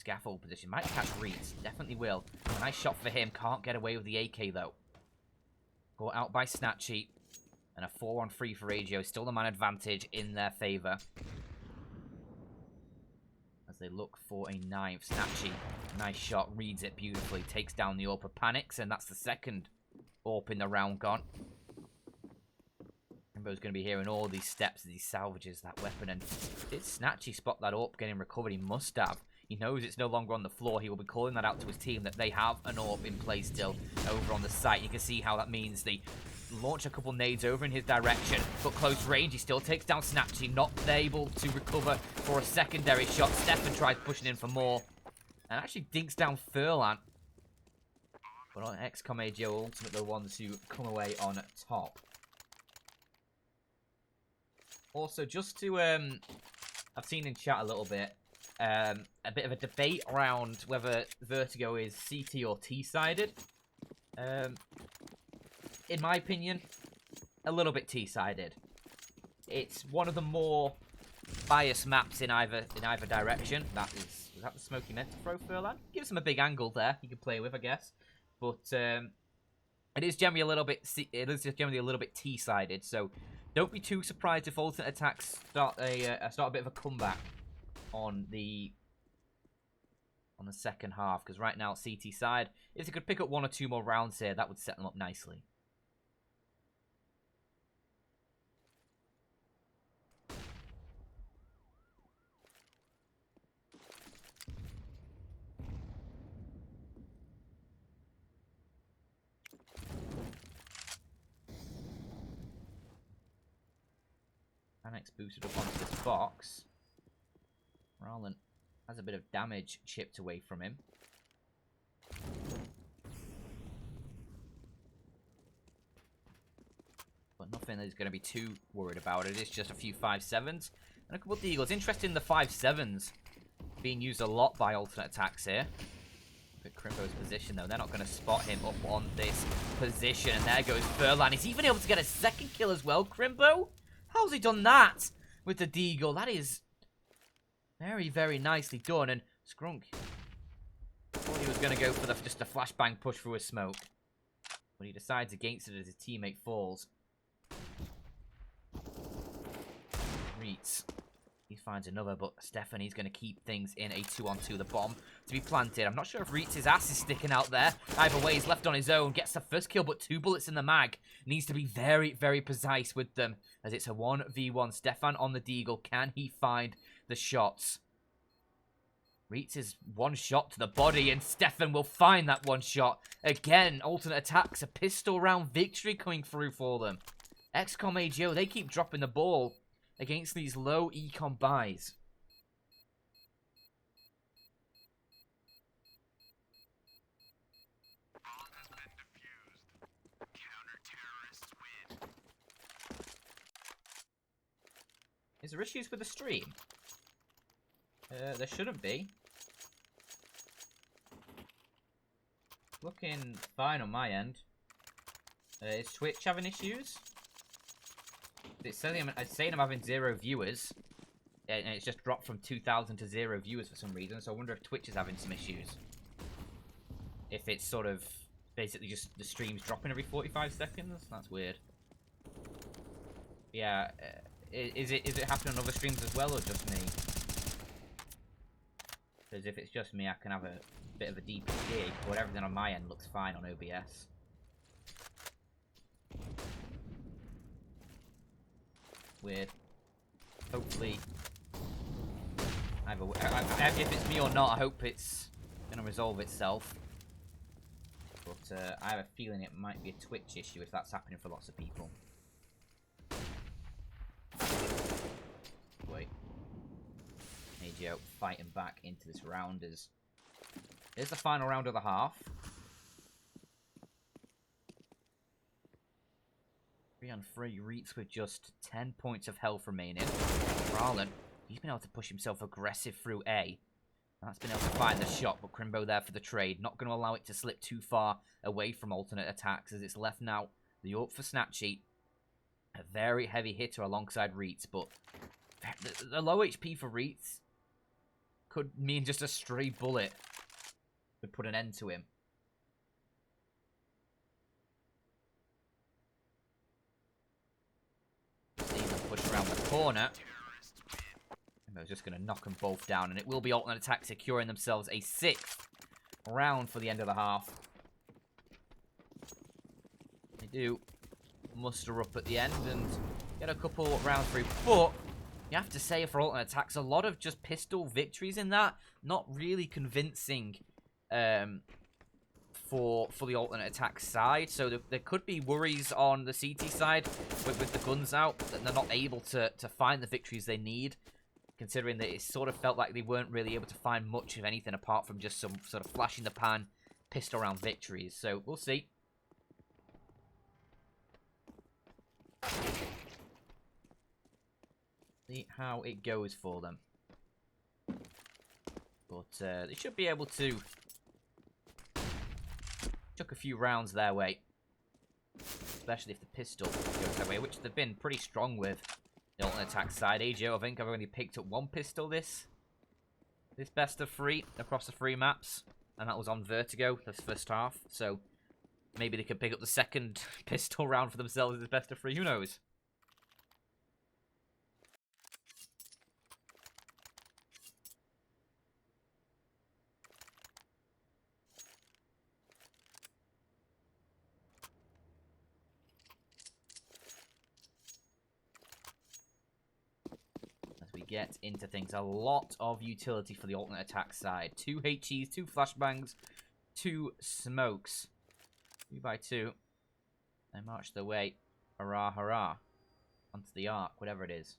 scaffold position. Might catch Reeds. Definitely will. A nice shot for him. Can't get away with the AK, though. Caught out by Snatchy. And a 4-on-3 for Agio. Still the man advantage in their favour. As they look for a 9th. Snatchy. Nice shot. Reads it beautifully. Takes down the AWP. Panics. And that's the second AWP in the round gone. Crimbo's going to be hearing all these steps as he salvages that weapon. And did Snatchy spot that AWP getting recovered? He must have. He knows it's no longer on the floor. He will be calling that out to his team that they have an AWP in play still over on the site. You can see how that means they launch a couple nades over in his direction. But close range, he still takes down Snatchy. Not able to recover for a secondary shot. Stefan tries pushing in for more. And actually dinks down Furlan. But on XCOM AGO, ultimately the ones who come away on top. Also, just to, I've seen in chat a little bit, a bit of a debate around whether Vertigo is CT or T-sided. In my opinion, a little bit T-sided. It's one of the more biased maps in either direction. Was that the smoke he meant to throw, Furlan? Gives him a big angle there he can play with, I guess. But it is generally a little bit T-sided, so don't be too surprised if alternate attacks start a bit of a comeback on the second half, because right now CT side, if they could pick up 1 or 2 more rounds here, that would set them up nicely. Attax boosted up onto this box. Rowland has a bit of damage chipped away from him. But nothing that he's going to be too worried about. It is just a few 5-7s and a couple of Deagles. Interesting, the 5-7s being used a lot by alternate attacks here. Look at Crimbo's position, though. They're not going to spot him up on this position. And there goes Furlan. He's even able to get a second kill as well, Crimbo. How's he done that with the Deagle? That is very, very nicely done. And Skrunk thought he was going to go for just a flashbang push through a smoke. But he decides against it as his teammate falls. Reeds. He finds another, but Stephanie's going to keep things in a 2-on-2. The bomb to be planted. I'm not sure if Reeds' ass is sticking out there. Either way, he's left on his own. Gets the first kill, but 2 bullets in the mag. Needs to be very, very precise with them, as it's a 1v1. Stefan on the Deagle. Can he find the shots? Reeds is 1 shot to the body, and Stefan will find that 1 shot. Again, alternate attacks. A pistol round victory coming through for them. XCOM AGO, they keep dropping the ball against these low econ buys. Is there issues with the stream? There shouldn't be. Looking fine on my end. Is Twitch having issues? It's saying I'm having 0 viewers, and it's just dropped from 2,000 to 0 viewers for some reason, so I wonder if Twitch is having some issues. If it's sort of basically just the stream's dropping every 45 seconds, that's weird. Yeah, is it happening on other streams as well, or just me? Because if it's just me, I can have a bit of a deeper dig, but everything on my end looks fine on OBS. Weird. Hopefully, if it's me or not, I hope it's gonna resolve itself. But I have a feeling it might be a Twitch issue if that's happening for lots of people. Wait. AGO fighting back into this round as here's the final round of the half. 3-on-3, Reeds with just 10 points of health remaining. Rowland, he's been able to push himself aggressive through A. And that's been able to find the shot, but Crimbo there for the trade. Not going to allow it to slip too far away from alternate attacks as it's left now. The AWP for Snatchy. A very heavy hitter alongside Reeds, but the low HP for Reeds could mean just a stray bullet would put an end to him. See them push around the corner. And they're just going to knock them both down. And it will be alternate attack securing themselves a 6th round for the end of the half. They do muster up at the end and get a couple rounds through. But you have to say for alternate attacks, a lot of just pistol victories in that. Not really convincing for the alternate attack side. So there could be worries on the CT side with the guns out that they're not able to find the victories they need. Considering that it sort of felt like they weren't really able to find much of anything apart from just some sort of flash in the pan, pistol round victories. So we'll see. See how it goes for them. But they should be able to chuck a few rounds their way. Especially if the pistol goes their way, which they've been pretty strong with. The alternate attack side. AGO, I think I've only picked up one pistol this best of 3 across the 3 maps. And that was on Vertigo, this first half. So maybe they could pick up the second pistol round for themselves as best of 3. Who knows? Get into things. A lot of utility for the alternate attack side. 2 HEs, 2 flashbangs, 2 smokes. 2 by 2. They march their way, hurrah, hurrah, onto the arc, whatever it is.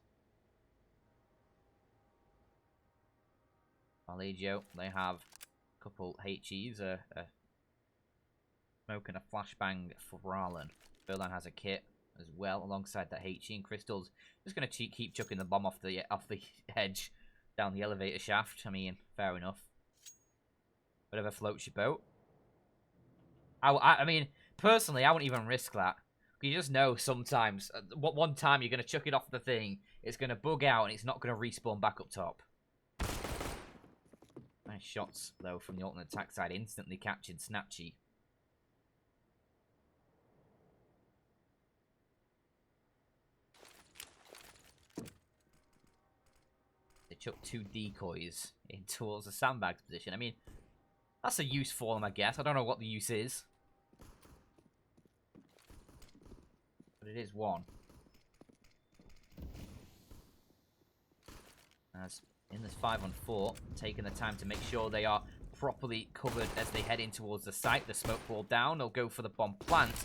Vallegio, they have a couple HEs, a smoke and a flashbang for Rarlan. Berlin has a kit as well, alongside that HE, and Crystal's just going to keep chucking the bomb off the edge down the elevator shaft. I mean, fair enough. Whatever floats your boat. I mean, personally, I wouldn't even risk that. You just know sometimes, one time you're going to chuck it off the thing, it's going to bug out, and it's not going to respawn back up top. Nice shots, though, from the alternate attack side. Instantly captured Snatchy. Chuck 2 decoys in towards the sandbags position. I mean, that's a use for them, I guess. I don't know what the use is, but it is one. As in this 5-on-4, taking the time to make sure they are properly covered as they head in towards the site. The smoke wall down. They'll go for the bomb plant.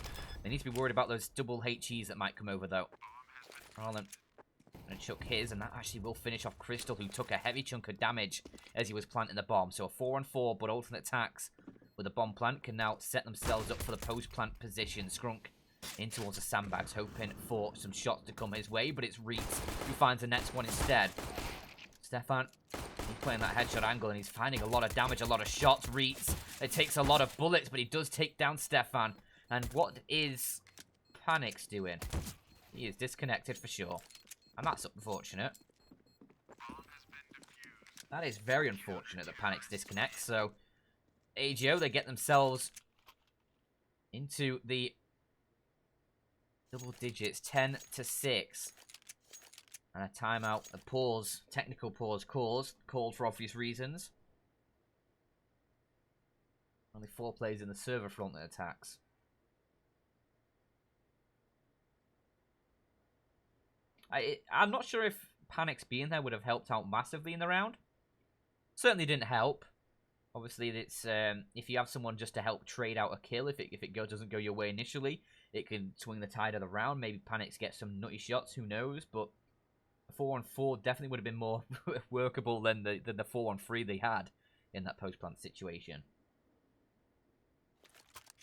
They need to be worried about those double HEs that might come over, though. Rarlan and chuck his, and that actually will finish off Crystal, who took a heavy chunk of damage as he was planting the bomb. So a 4-on-4, but alternate attacks with a bomb plant can now set themselves up for the post-plant position. Skrunk in towards the sandbags, hoping for some shots to come his way, but it's Reitz who finds the next one instead. Stefan, he's playing that headshot angle, and he's finding a lot of damage, a lot of shots. Reitz, it takes a lot of bullets, but he does take down Stefan. And what is Panic's doing? He is disconnected for sure. And that's unfortunate. That is very unfortunate that Panic's disconnect. So, AGO, they get themselves into the double digits, 10-6. And a timeout, a pause, technical pause called for obvious reasons. Only 4 players in the server front that attacks. I'm not sure if Panic's being there would have helped out massively in the round. Certainly didn't help. Obviously, it's if you have someone just to help trade out a kill, if it doesn't go your way initially, it can swing the tide of the round. Maybe Panic's get some nutty shots, who knows? But a 4-on-4 definitely would have been more workable than the 4-on-3 they had in that post-plant situation.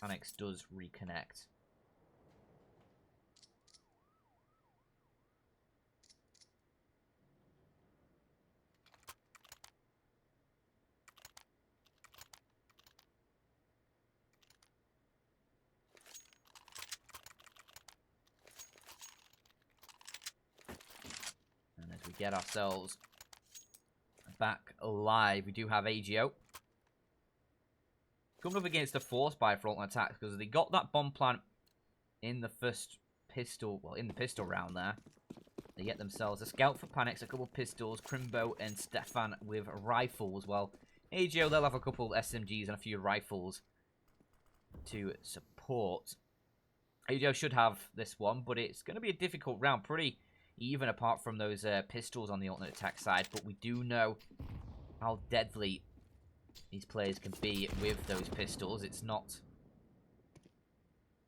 Attax does reconnect. And as we get ourselves a back alive. We do have AGO coming up against the Force by for ultimate attacks because they got that bomb plant in the first pistol, well, in the pistol round there. They get themselves a scout for Panics, a couple of pistols, Crimbo and Stefan with rifles. Well, AGO, they'll have a couple of SMGs and a few rifles to support. AGO should have this one, but it's going to be a difficult round. Pretty even apart from those pistols on the ultimate attack side. But we do know how deadly these players can be with those pistols. It's not a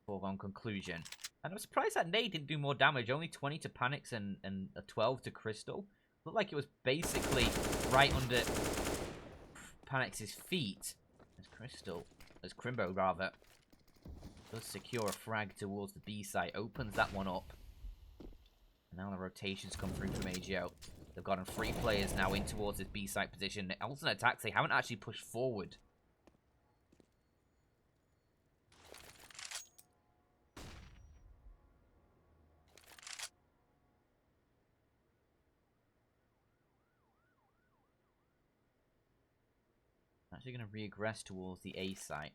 foregone conclusion. And I'm surprised that nade didn't do more damage. Only 20 to Panics and a 12 to Crystal. Looked like it was basically right under Panics' feet. As Crimbo rather, does secure a frag towards the B site. Opens that one up. And now the rotations come through from AGO. They've gotten 3 players now in towards this B site position. Alternate attacks, they haven't actually pushed forward. Actually going to regress towards the A site.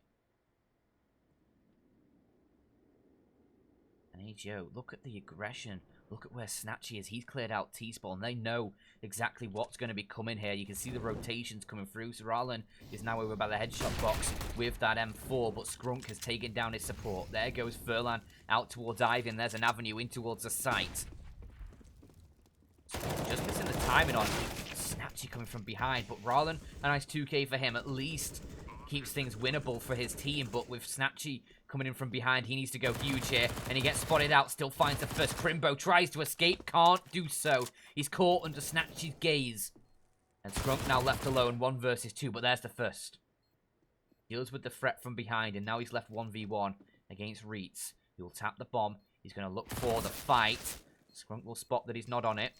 And AGO, look at the aggression. Look at where Snatchy is. He's cleared out T-spawn. They know exactly what's going to be coming here. You can see the rotations coming through. Zeralen is now over by the headshot box with that M4, but Skrunk has taken down his support. There goes Furlan out towards Ivan. There's an avenue in towards the site. Just missing the timing on Snatchy coming from behind, but Rallen, a nice 2k for him. At least keeps things winnable for his team, but with Snatchy coming in from behind, he needs to go huge here, and he gets spotted out, still finds the first. Crimbo tries to escape, can't do so. He's caught under Snatchy's gaze. And Skrunk now left alone, 1 versus 2, but there's the first. Deals with the threat from behind, and now he's left 1v1 against Reitz. He will tap the bomb. He's going to look for the fight. Skrunk will spot that he's not on it.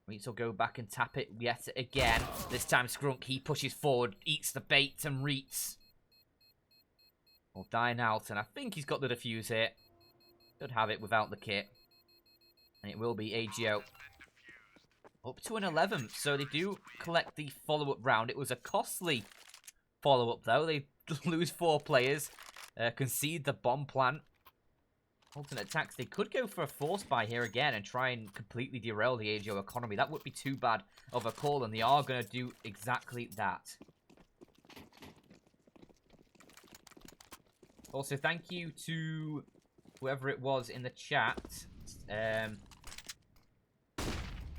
Reitz will go back and tap it yet again. This time Skrunk, he pushes forward, eats the bait, and Reitz will dine out. And I think he's got the defuse here. Should have it without the kit. And it will be AGO. Up to an 11. So they do collect the follow-up round. It was a costly follow-up, though. They lose 4 players. Concede the bomb plant. Alternate attacks. They could go for a force buy here again and try and completely derail the AGO economy. That would be too bad of a call, and they are going to do exactly that. Also, thank you to whoever it was in the chat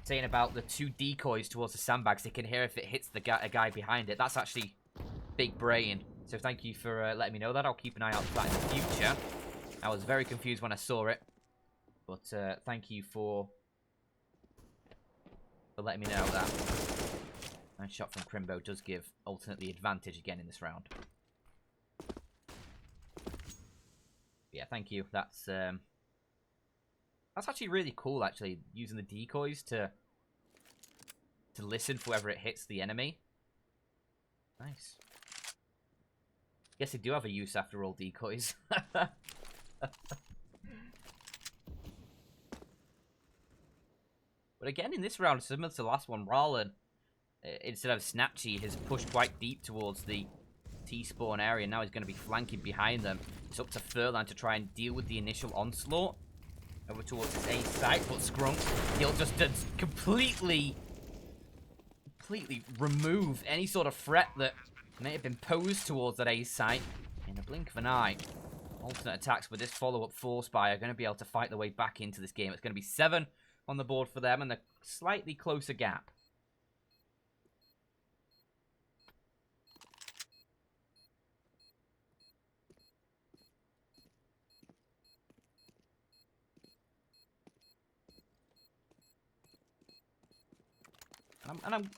saying about the 2 decoys towards the sandbags. They can hear if it hits the a guy behind it. That's actually big brain. So thank you for letting me know that. I'll keep an eye out for that in the future. I was very confused when I saw it, but thank you for letting me know that. Nice shot from Crimbo does give alternate the advantage again in this round. Yeah, thank you. That's actually really cool. Actually, using the decoys to listen for wherever it hits the enemy. Nice. Guess they do have a use after all, decoys. But again, in this round, similar to the last one, Rallen, instead of Snatchy, has pushed quite deep towards the T-spawn area. Now he's going to be flanking behind them. It's up to Furlan to try and deal with the initial onslaught over towards his A site. But Skrunk, he'll just completely remove any sort of threat that may have been posed towards that A site in the blink of an eye. Alternate attacks with this follow-up force buy are going to be able to fight their way back into this game. It's going to be 7 on the board for them and a slightly closer gap.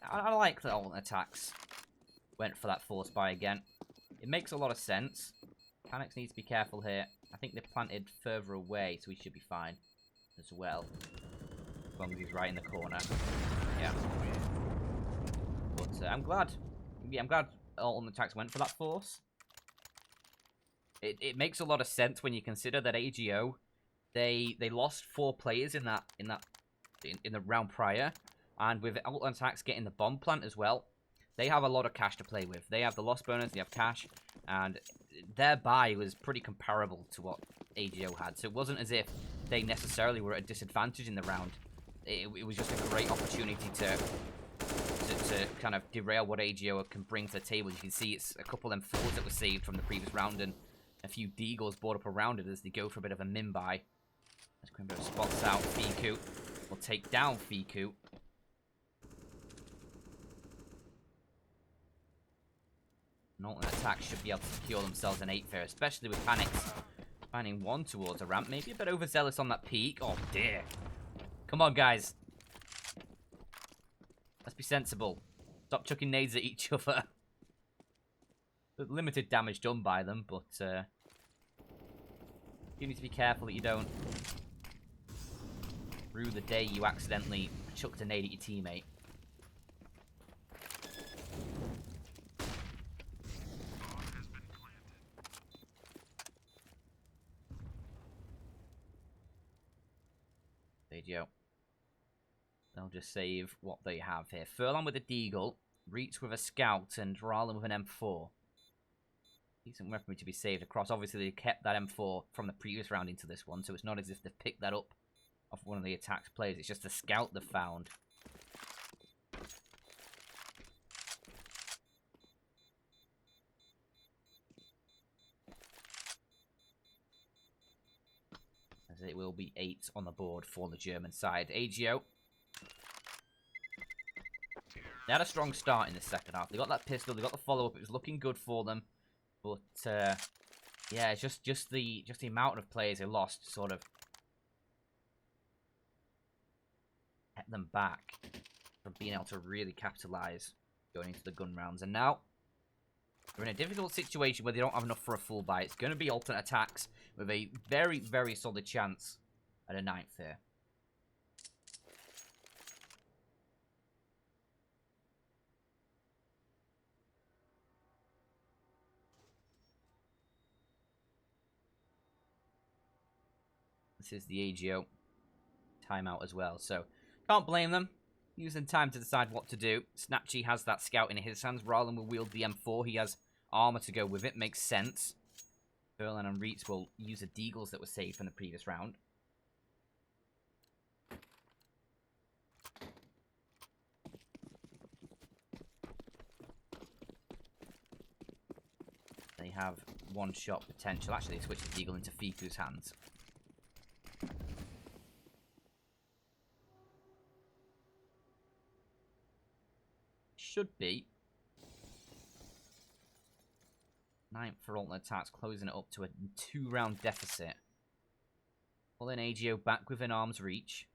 I like that alternate attacks went for that force buy again. It makes a lot of sense. Panics needs to be careful here. I think they planted further away, so he should be fine as well. As long as he's right in the corner. Yeah. But I'm glad. Yeah, I'm glad alternate attacks went for that force. It makes a lot of sense when you consider that AGO they lost 4 players in the round prior. And with Attax getting the bomb plant as well, they have a lot of cash to play with. They have the loss bonus, they have cash, and their buy was pretty comparable to what AGO had. So it wasn't as if they necessarily were at a disadvantage in the round. It was just a great opportunity to kind of derail what AGO can bring to the table. You can see it's a couple of M4s that were saved from the previous round, and a few Deagles brought up around it as they go for a bit of a min buy. As Crimbo spots out Fiku. Will take down Fiku. An alternate attack should be able to secure themselves an 8 fair, especially with Panics finding one towards a ramp. Maybe a bit overzealous on that peak. Oh dear. Come on, guys. Let's be sensible. Stop chucking nades at each other. Limited damage done by them, but you need to be careful that you don't rue the day you accidentally chucked a nade at your teammate. There you go. They'll just save what they have here. Furlong with a Deagle, Reach with a Scout, and Rallen with an M4. Decent weaponry to be saved across. Obviously, they kept that M4 from the previous round into this one, so it's not as if they've picked that up off one of the Attax players. It's just a Scout they've found. As it will be 8 on the board for the German side. AGO. They had a strong start in the second half. They got that pistol, they got the follow-up. It was looking good for them. But, yeah, it's just the amount of players they lost sort of kept them back from being able to really capitalize going into the gun rounds. And now, we're in a difficult situation where they don't have enough for a full buy. It's going to be alternate attacks with a very, very solid chance at a 9th here. This is the AGO timeout as well, so can't blame them. Using time to decide what to do. Snatchy has that scout in his hands. Rallen will wield the M4. He has armor to go with it. Makes sense. Berlin and Reitz will use the Deagles that were saved from the previous round. They have one-shot potential. Actually, they switch the Deagle into Fiku's hands. Should be 9th for alternate attacks, closing it up to a 2-round deficit. Pulling AGO back within arm's reach.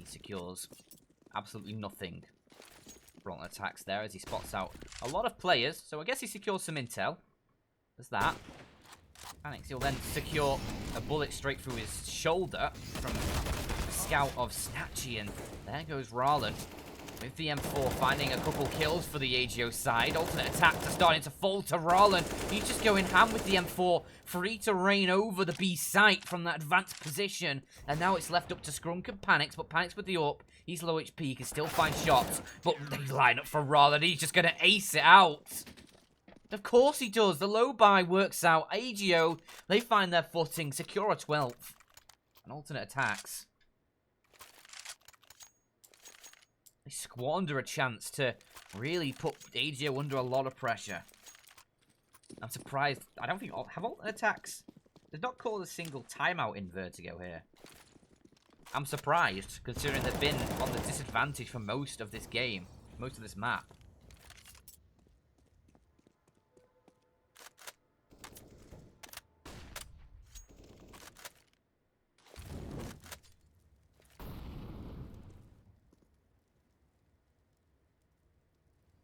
Secures absolutely nothing for alternate attacks there as he spots out a lot of players. So I guess he secures some intel. There's that. Panics, he'll then secure a bullet straight through his shoulder from the scout of Snatchy, and there goes Rallen with the M4 finding a couple kills for the AGO side. Alternate attacks are starting to fall to Rallen. He's just going ham with the M4, free to reign over the B site from that advanced position. And now it's left up to Scrunk and Panics, but Panics with the AWP. He's low HP, he can still find shots, but they line up for Rallen. He's just going to ace it out. Of course he does. The low buy works out. AGO, they find their footing, secure a 12th. And alternate attacks. They squander a chance to really put AGO under a lot of pressure. I'm surprised. I don't think... Have alternate attacks? They've not called a single timeout in Vertigo here. I'm surprised, considering they've been on the disadvantage for most of this game. Most of this map.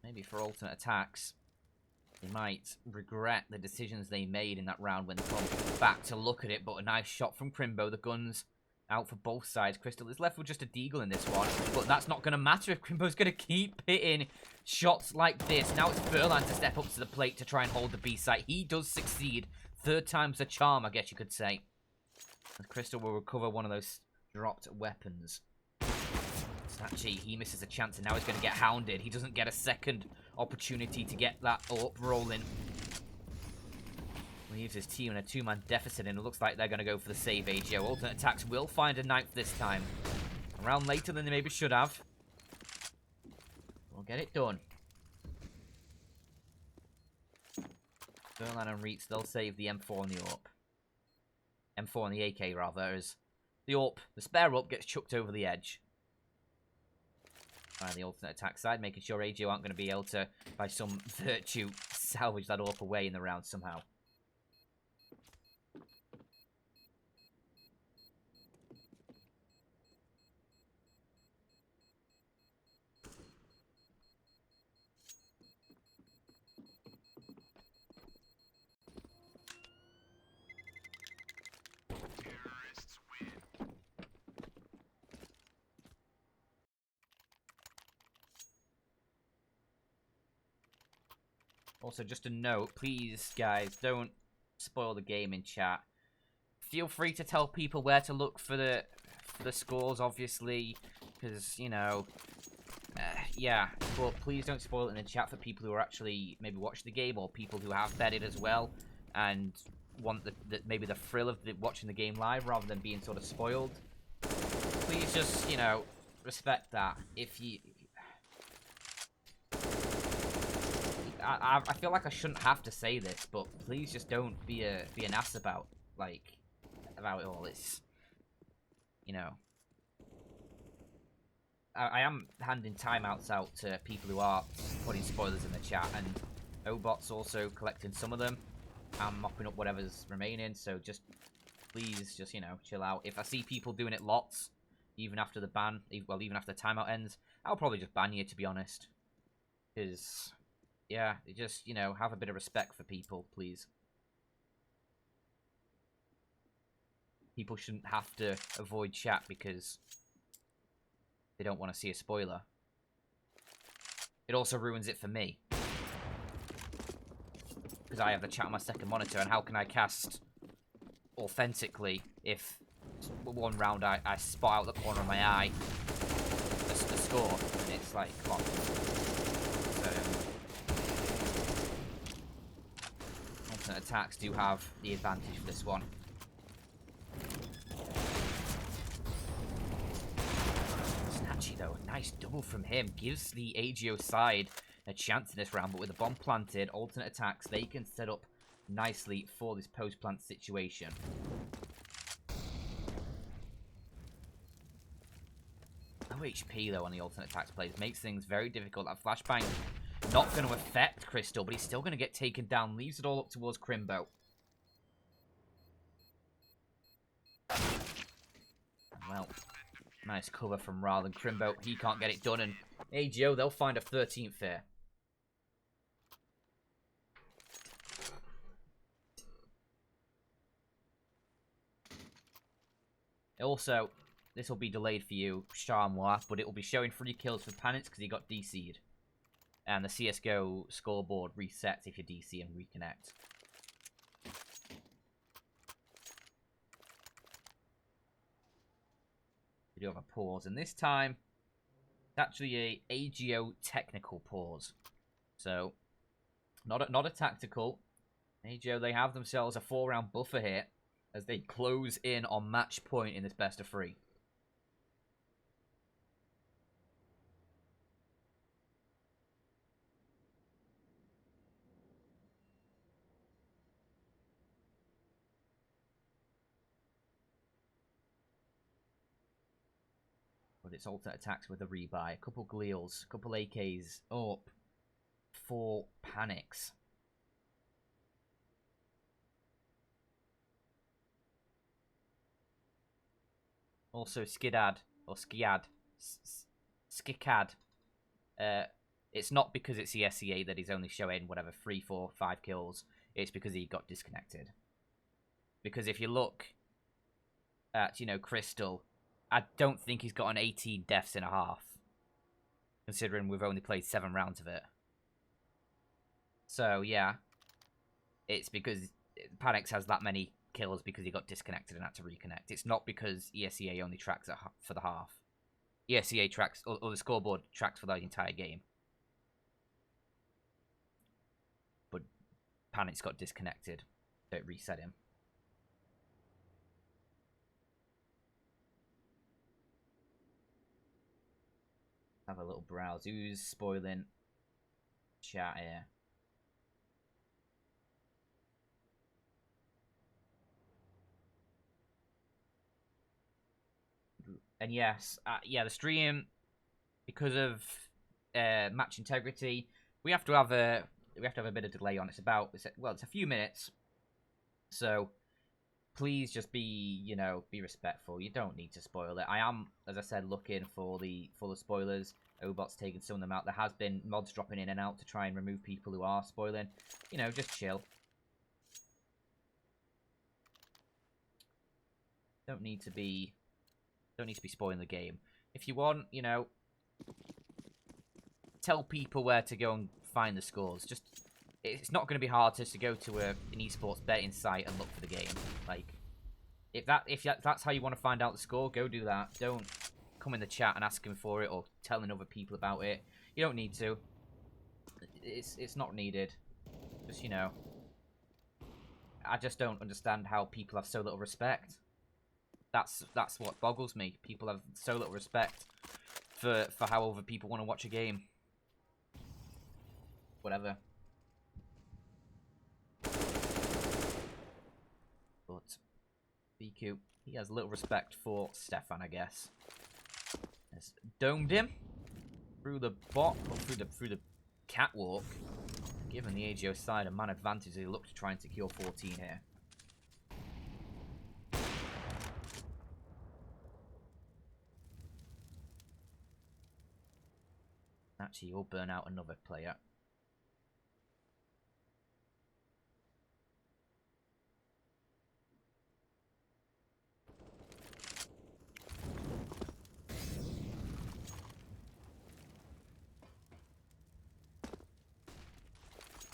Maybe for alternate attacks. They might regret the decisions they made in that round when they come back to look at it. But a nice shot from Crimbo. The gun's out for both sides. Crystal is left with just a deagle in this one. But that's not going to matter if Crimbo's going to keep hitting shots like this. Now it's Furlan to step up to the plate to try and hold the B site. He does succeed. Third time's the charm, I guess you could say. And Crystal will recover one of those dropped weapons. Actually, he misses a chance, and now he's going to get hounded. He doesn't get a second opportunity to get that up rolling. Leaves his team in a two-man deficit, and it looks like they're going to go for the save, AGO. Alternate Attax will find a knife this time. A round later than they maybe should have. We'll get it done. Furlan and Reitz, they'll save the M4 and the AWP. M4 and the AK, rather, as the AWP, the spare AWP, gets chucked over the edge. By the alternate attack side, making sure AGO aren't going to be able to, by some virtue, salvage that AWP away in the round somehow. Also, just a note, please, guys, don't spoil the game in chat. Feel free to tell people where to look for the scores, obviously, because, you know, yeah, but please don't spoil it in the chat for people who are actually maybe watch the game, or people who have betted as well, and want maybe the thrill of watching the game live rather than being sort of spoiled. Please just, you know, respect that. If you... I feel like I shouldn't have to say this, but please just don't be an ass about it all. It's, you know, I am handing timeouts out to people who are putting spoilers in the chat, and Obot's also collecting some of them. I'm mopping up whatever's remaining, so just please just, you know, chill out. If I see people doing it lots, even after the ban, well, even after the timeout ends, I'll probably just ban you, to be honest, because... yeah, just, you know, have a bit of respect for people, please. People shouldn't have to avoid chat because they don't want to see a spoiler. It also ruins it for me. Because I have the chat on my second monitor, and how can I cast authentically if one round I spot out the corner of my eye the score, and it's like, come on. Attacks do have the advantage for this one. Snatchy though, nice double from him. Gives the AGO side a chance in this round, but with the bomb planted, alternate attacks, they can set up nicely for this post-plant situation. No HP though on the alternate attacks plays. Makes things very difficult. That flashbang not going to affect Crystal, but he's still going to get taken down. Leaves it all up towards Crimbo. Well, nice cover from Ral, and Crimbo, he can't get it done, and AGO, they'll find a 13th here. Also, this will be delayed for you, Charmois, but it will be showing 3 kills for Panitz because he got DC'd. And the CSGO scoreboard resets if you DC and reconnect. We do have a pause, and this time, it's actually a AGO technical pause. So, not a tactical. AGO, they have themselves a 4-round buffer here as they close in on match point in this best of 3. But it's alternate attacks with a rebuy. A couple Gleals, a couple AKs up. 4 panics. Also Skidad, or Skiad, Skikad, It's not because it's the Esea that he's only showing, whatever, 3, 4, 5 kills. It's because he got disconnected. Because if you look at, Crystal, I don't think he's got an 18 deaths in a half. Considering we've only played 7 rounds of it. So, yeah. It's because Attax has that many kills because he got disconnected and had to reconnect. It's not because ESEA only tracks for the half. ESEA tracks, or the scoreboard tracks for the entire game. But Panic's got disconnected, so it reset him. Have a little browse. Who's spoiling chat here? And yes, the stream, because of match integrity, we have to have a bit of delay on. It's a few minutes. So please just be respectful. You don't need to spoil it. I am, as I said, looking for the spoilers. Obot's taking some of them out. There has been mods dropping in and out to try and remove people who are spoiling. Just chill. Don't need to be spoiling the game. If you want, tell people where to go and find the scores. It's not going to be hard to go to an esports betting site and look for the game. Like, if that's how you want to find out the score, go do that. Don't come in the chat and asking for it or telling other people about it. You don't need to. It's not needed. Just, I just don't understand how people have so little respect. That's what boggles me. People have so little respect for how other people want to watch a game. Whatever. But BQ, he has little respect for Stefan, I guess. Has domed him through the bot, or through the catwalk, giving the AGO side a man advantage as they look to try and secure 14 here. Actually, you'll burn out another player.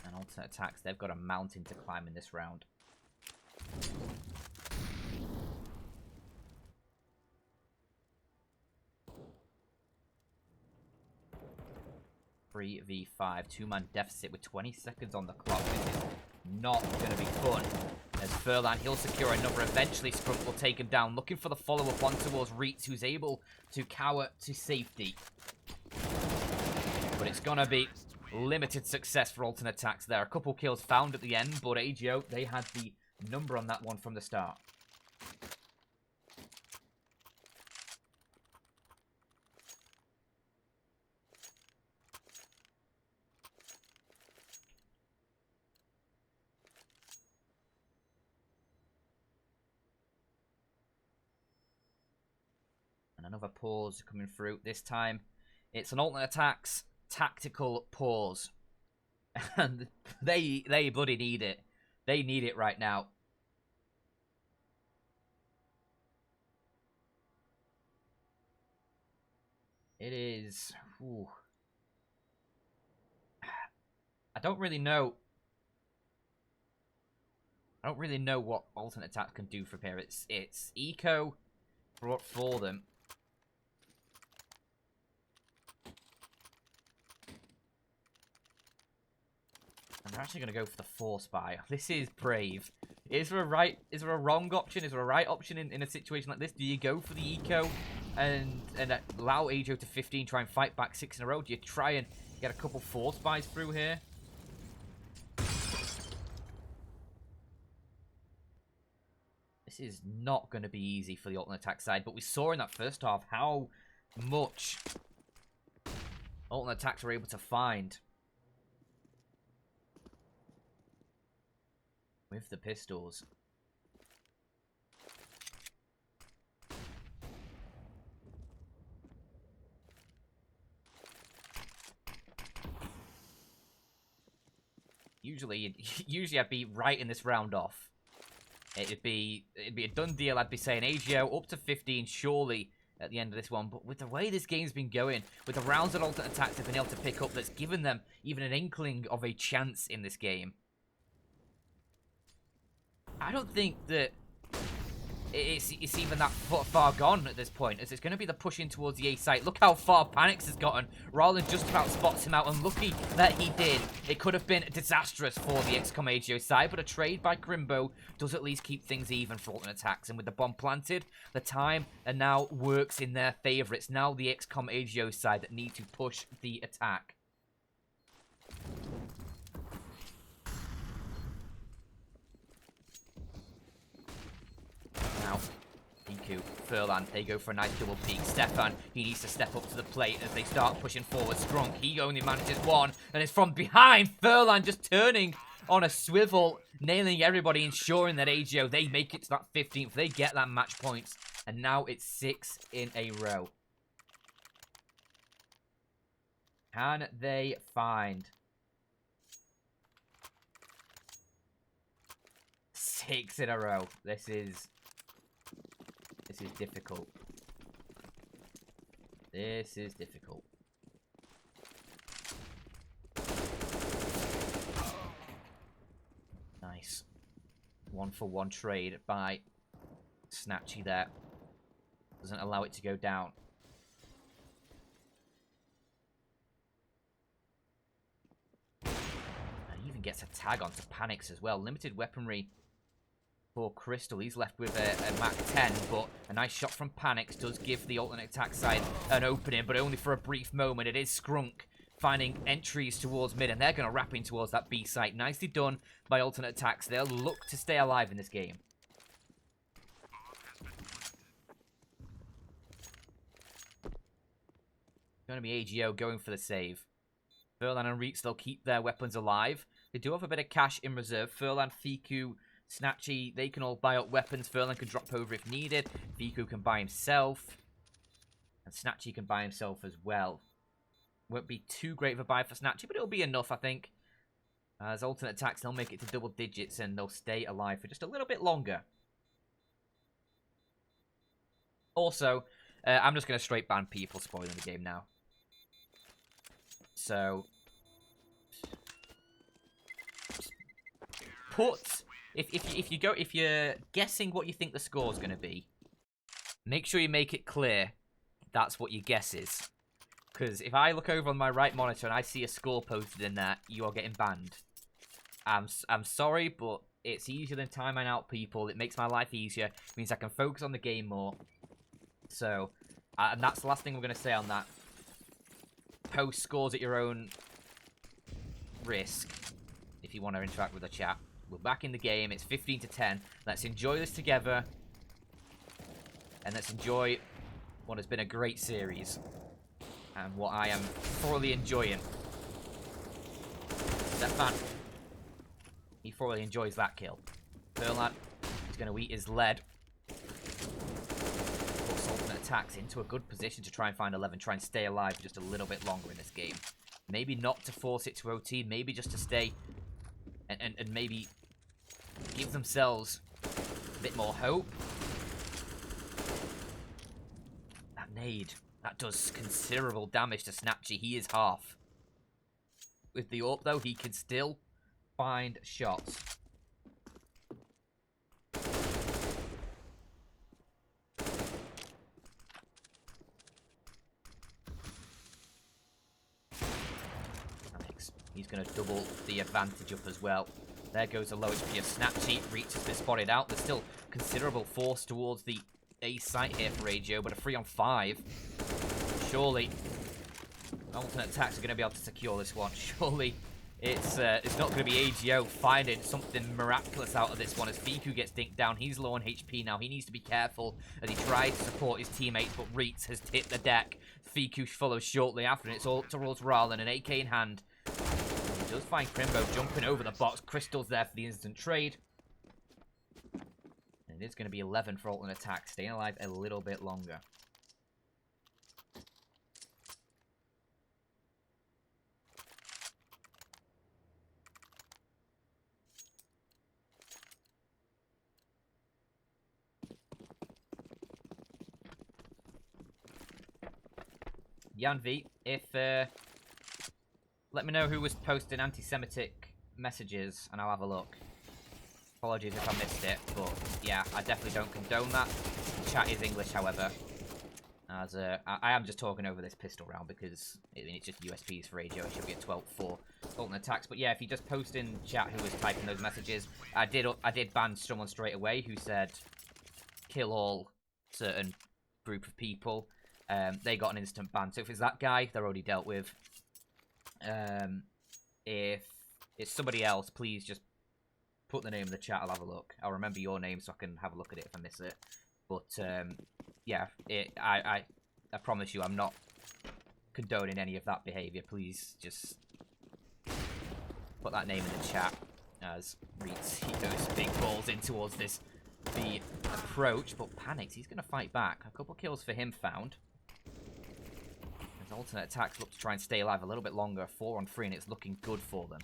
And alternate attacks, they've got a mountain to climb in this round. 3v5, two-man deficit with 20 seconds on the clock. This is not going to be fun. As Furlan, he'll secure another. Eventually, Scrump will take him down. Looking for the follow-up on towards Reitz, who's able to cower to safety. But it's going to be limited success for alternate attacks there. A couple kills found at the end, but AGO, they had the number on that one from the start. Another pause coming through. This time, it's an alternate attacks tactical pause. And they bloody need it. They need it right now. It is... Ooh. I don't really know what alternate attacks can do for here. It's eco for them. And they're actually going to go for the force buy. This is brave. Is there a wrong option? Is there a right option in a situation like this? Do you go for the eco and allow AGO to 15, try and fight back 6 in a row? Do you try and get a couple force buys through here? This is not going to be easy for the alternate attack side, but we saw in that first half how much alternate attacks were able to find with the pistols. Usually I'd be writing this round off. It'd be a done deal. I'd be saying AGO up to 15 surely at the end of this one. But with the way this game's been going, with the rounds that Alternate Attacks have been able to pick up, that's given them even an inkling of a chance in this game. I don't think that it's even that far gone at this point, as it's going to be the push in towards the A site. Look how far Panics has gotten. Roland just about spots him out, and lucky that he did. It could have been disastrous for the XCOM AGO side, but a trade by Crimbo does at least keep things even for Alternate Attacks. And with the bomb planted, the time and now works in their favour. It's now the XCOM AGO side that need to push the attack. Now, Vertigo, Furlan, they go for a nice double peek. Stefan, he needs to step up to the plate as they start pushing forward. Strunk, he only manages one, and it's from behind. Furlan just turning on a swivel, nailing everybody, ensuring that AGO, they make it to that 15th. They get that match points, and now it's 6 in a row. Can they find 6 in a row? This is difficult. This is difficult. Nice. 1-for-1 trade by Snatchy there. Doesn't allow it to go down. And he even gets a tag onto Panics as well. Limited weaponry for Crystal. He's left with a Mach 10, but a nice shot from Panics does give the Alternate Attack side an opening, but only for a brief moment. It is Scrunk finding entries towards mid, and they're going to wrap in towards that B site. Nicely done by Alternate Attacks. They'll look to stay alive in this game. Going to be AGO going for the save. Furlan and Reeks, they'll keep their weapons alive. They do have a bit of cash in reserve. Furlan, Fiku, Snatchy, they can all buy up weapons. Furlan can drop over if needed. Fiku can buy himself. And Snatchy can buy himself as well. Won't be too great of a buy for Snatchy, but it'll be enough, I think. As Alternate Attacks, they'll make it to double digits and they'll stay alive for just a little bit longer. Also, I'm just going to straight ban people spoiling the game now. So, if you're guessing what you think the score's going to be, make sure you make it clear that's what your guess is. Because if I look over on my right monitor and I see a score posted in there, you are getting banned. I'm sorry, but it's easier than timing out people. It makes my life easier. It means I can focus on the game more. So, and that's the last thing we're going to say on that. Post scores at your own risk if you want to interact with the chat. We're back in the game. It's 15-10. Let's enjoy this together. And let's enjoy what has been a great series. And what I am thoroughly enjoying. Stefan. He thoroughly enjoys that kill. Furlan is going to eat his lead. Puts Alternate Attacks into a good position to try and find 11. Try and stay alive just a little bit longer in this game. Maybe not to force it to OT. Maybe just to stay and maybe give themselves a bit more hope. That nade. That does considerable damage to Snatchy. He is half. With the AWP, though, he can still find shots. He's going to double the advantage up as well. There goes the low HP of Snatchy. Reach has been spotted out. There's still considerable force towards the A site here for AGO, but a 3-on-5. Surely, Alternate Attacks are going to be able to secure this one. Surely, it's not going to be AGO finding something miraculous out of this one as Fiku gets dinked down. He's low on HP now. He needs to be careful as he tries to support his teammates, but Reitz has hit the deck. Fiku follows shortly after, and it's all towards Rallen, an AK in hand. He does find Crimbo jumping over the box. Crystal's there for the instant trade. And it is going to be 11 for Alternate Attack, staying alive a little bit longer. Jan V, if let me know who was posting anti-Semitic messages, and I'll have a look. Apologies if I missed it, but yeah, I definitely don't condone that. The chat is English, however. As I am just talking over this pistol round because it's just USPs for AGO. It should be a 12 for Ultimate Attacks. But yeah, if you just post in chat who was typing those messages, I did ban someone straight away who said kill all certain group of people. They got an instant ban. So if it's that guy, they're already dealt with. If it's somebody else, please just put the name in the chat. I'll have a look. I'll remember your name so I can have a look at it if I miss it. But yeah, I promise you, I'm not condoning any of that behaviour. Please just put that name in the chat as Reeds, he goes big balls in towards the approach, but panics. He's going to fight back. A couple kills for him found. His alternate attacks look to try and stay alive a little bit longer. 4 on 3, and it's looking good for them.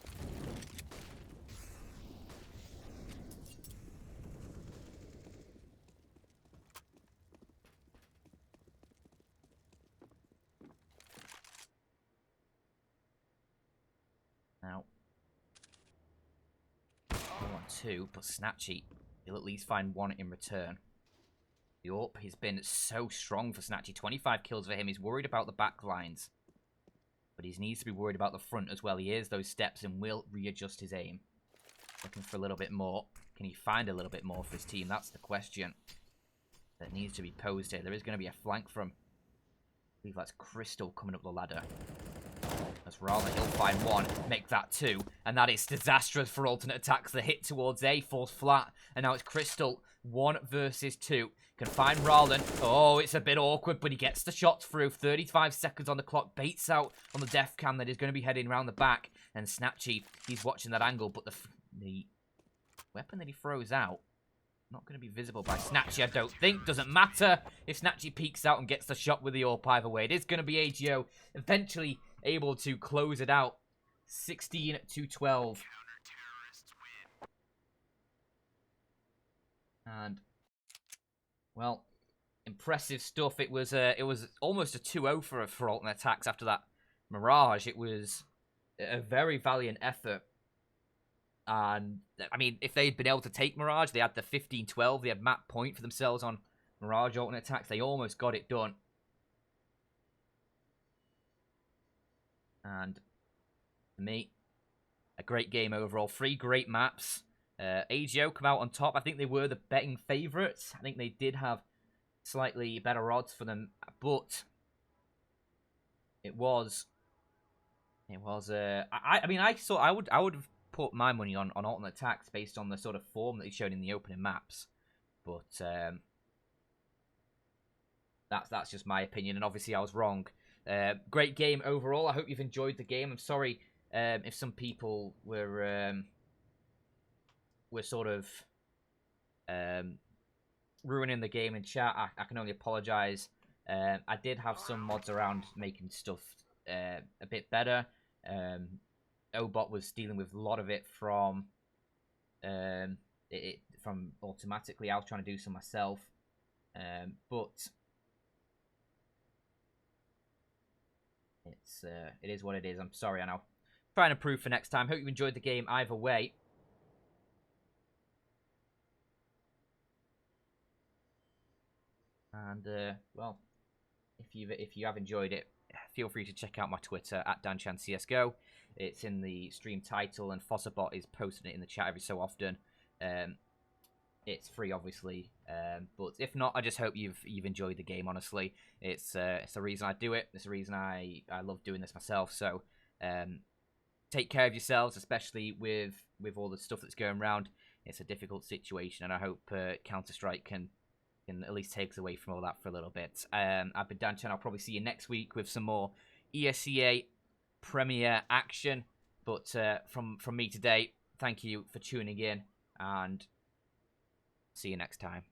Now, 4 on 2, but Snatchy, he'll at least find 1 in return. The AWP has been so strong for Snatchy. 25 kills for him. He's worried about the back lines, but he needs to be worried about the front as well. He hears those steps and will readjust his aim. Looking for a little bit more. Can he find a little bit more for his team? That's the question that needs to be posed here. There is going to be a flank from, I believe that's Crystal coming up the ladder. That's Raleigh. He'll find 1, make that 2, and that is disastrous for alternate attacks. The hit towards A falls flat, and now it's Crystal 1 versus 2. Can find Raleigh. Oh, it's a bit awkward, but he gets the shot through. 35 seconds on the clock. Baits out on the def cam that is going to be heading around the back, and Snatchy, he's watching that angle, but the weapon that he throws out, not going to be visible by Snatchy, I don't think. Doesn't matter if Snatchy peeks out and gets the shot with the AWP either way. It is going to be AGO eventually able to close it out. 16-12. And, well, impressive stuff. It was almost a 2-0 for Alternate Attacks after that Mirage. It was a very valiant effort. And, I mean, if they'd been able to take Mirage, they had the 15-12. They had map point for themselves on Mirage Alternate Attacks. They almost got it done. And, for me, a great game overall. 3 great maps. AGO come out on top. I think they were the betting favourites. I think they did have slightly better odds for them. But, it was... I mean, I would have put my money on Alternate Attacks based on the sort of form that he showed in the opening maps, but that's just my opinion, and obviously I was wrong. Great game overall. I hope you've enjoyed the game. I'm sorry if some people were sort of ruining the game in chat. I can only apologise. I did have some mods around making stuff a bit better. Obot was dealing with a lot of it from from automatically. I was trying to do some myself, but it is what it is. I'm sorry, and I'll try and improve for next time. Hope you enjoyed the game either way. And well, if you have enjoyed it, feel free to check out my Twitter at DanChanCSGO. It's in the stream title, and Fossabot is posting it in the chat every so often. It's free, obviously, but if not, I just hope you've enjoyed the game. Honestly, it's the reason I do it. It's the reason I love doing this myself. So, take care of yourselves, especially with all the stuff that's going around. It's a difficult situation, and I hope Counter-Strike can at least take us away from all that for a little bit. I've been DanChan. I'll probably see you next week with some more Esea Premier action. But from me today, thank you for tuning in, and see you next time.